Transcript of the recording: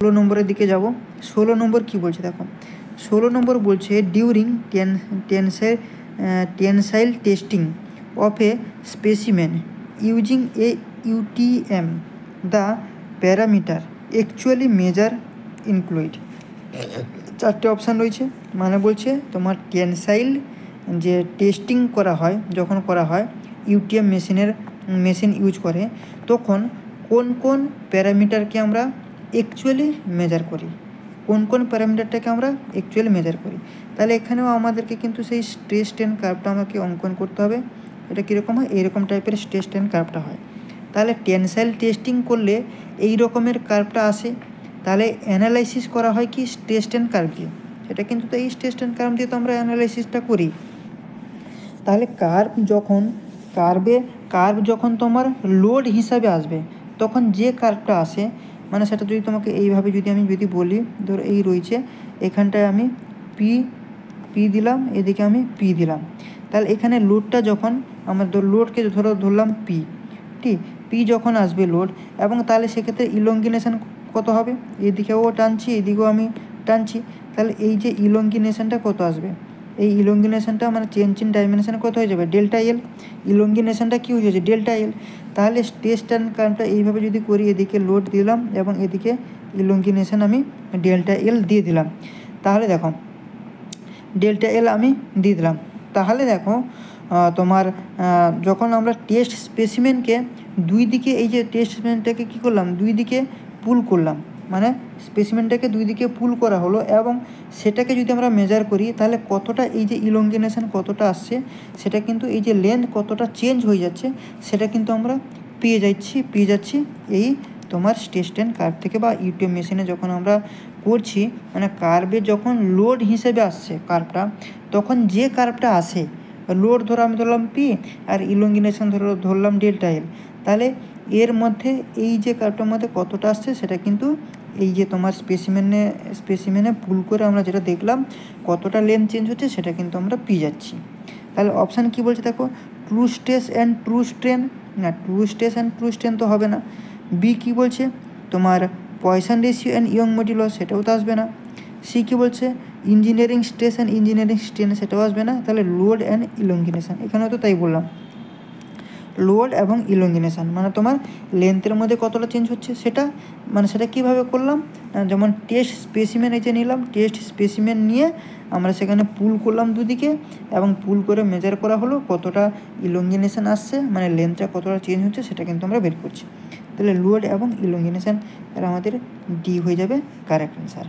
16 নম্বরের দিকে যাব। 16 নম্বর কি বলছে দেখো, 16 নম্বর বলছে during tensile testing of A specimen using a UTM the parameter actually measure include. চারটে অপশান রয়েছে, মানে বলছে তোমার টেনসাইল যে টেস্টিং করা হয়, যখন করা হয় ইউটিএম মেশিন ইউজ করে, তখন কোন কোন প্যারামিটারকে আমরা অ্যাকচুয়ালি মেজার করি, কোন কোন প্যারামিটারটাকে আমরা অ্যাকচুয়ালি মেজার করি। তাহলে এখানেও আমাদেরকে কিন্তু সেই স্ট্রেস স্ট্রেন কার্ভটা আমাকে অঙ্কন করতে হবে। এটা কীরকম হয়, এইরকম টাইপের স্ট্রেস স্ট্রেন কার্ভটা হয়। তাহলে টেনসাইল টেস্টিং করলে এই রকমের কার্ভটা আসে। তাহলে অ্যানালাইসিস করা হয় কি স্ট্রেস স্ট্রেন কার্ভ দিয়ে, সেটা কিন্তু তো এই স্ট্রেস স্ট্রেন কার্ভ দিয়ে তো আমরা অ্যানালাইসিসটা করি। তাহলে কার্ভ যখন তোমার লোড হিসাবে আসবে, তখন যে কার্ভটা আসে, মানে সেটা যদি তোমাকে এইভাবে আমি বলি, ধরো এই রয়েছে, এখানটায় আমি পি দিলাম, এদিকে আমি পি দিলাম। তাহলে এখানে লোডটা যখন আমার লোডকে ধরলাম পি যখন আসবে লোড, এবং তাহলে সেক্ষেত্রে ইলঙ্গিনেশন কত হবে, এদিকেও টানছি এদিকেও আমি টানছি, তাহলে এই যে ইলঙ্গিনেশনটা কত আসবে, এই ইলঙ্গিনেশনটা মানে চেঞ্জ ইন ডাইমেনশন কত হয়ে যাবে, ডেল্টা এল। ইলঙ্গিনেশনটা কী হয়েছে, ডেল্টা এল। তাহলে স্ট্রেস স্ট্রেন কার্ভটা এইভাবে যদি করি, এদিকে লোড দিলাম এবং এদিকে ইলঙ্গিনেশন আমি ডেল্টা এল দিয়ে দিলাম। তাহলে দেখো ডেল্টা এল আমি দিয়ে দিলাম। তাহলে দেখো তোমার যখন আমরা টেস্ট স্পেসিমেনকে দুই দিকে, এই যে টেস্ট স্পেসিমেনটাকে কী করলাম, দুই দিকে পুল করলাম, মানে স্পেসিমেনটাকে দুই দিকে পুল করা হলো, এবং সেটাকে যদি আমরা মেজার করি, তাহলে কতটা এই যে ইলঙ্গিনেশন কতটা আসছে, সেটা কিন্তু এই যে লেন্থ কতটা চেঞ্জ হয়ে যাচ্ছে, সেটা কিন্তু আমরা পেয়ে যাচ্ছি এই তোমার স্ট্রেস স্ট্রেন কার্ভ থেকে, বা ইউটিএম মেশিনে যখন আমরা করছি, মানে কার্ভে যখন লোড হিসেবে আসছে কার্ভটা, তখন যে কার্ভটা আসে, লোড আমি ধরলাম পি, আর ইলঙ্গিনেশন ধরলাম ডেল্টা এল, তাহলে এর মধ্যে এই যে কার্ভটার মধ্যে কতটা আসছে, সেটা কিন্তু এই যে তোমার স্পেসিমেনে পুল করে আমরা যেটা দেখলাম কতটা লেন্থ চেঞ্জ হচ্ছে, সেটা কিন্তু আমরা পেয়ে যাচ্ছি। তাহলে অপশান কি বলছে দেখো, true stress and true strain, না true stress and true strain তো হবে না। বি কী বলছে, তোমার Poisson ratio and Young modulus, সেটাও তো আসবে না। সি কী বলছে, engineering stress and engineering strain, সেটাও আসবে না। তাহলে লোড অ্যান্ড ইলঙ্গিনেশন, এখানেও তো তাই বললাম, লোড এবং ইলঙ্গিনেশন মানে তোমার লেন্থের মধ্যে কতটা চেঞ্জ হচ্ছে, সেটা কীভাবে করলাম, যেমন টেস্ট স্পেসিমেন এই যে নিলাম, টেস্ট স্পেসিমেন নিয়ে আমরা সেখানে পুল করলাম দুদিকে, এবং পুল করে মেজার করা হলো কতটা ইলঙ্গিনেশন আসছে, মানে লেন্থটা কতটা চেঞ্জ হচ্ছে, সেটা কিন্তু আমরা বের করছি। তাহলে লোড এবং ইলঙ্গিনেশন, তাহলে আমাদের ডি হয়ে যাবে কারেক্ট অ্যান্সার।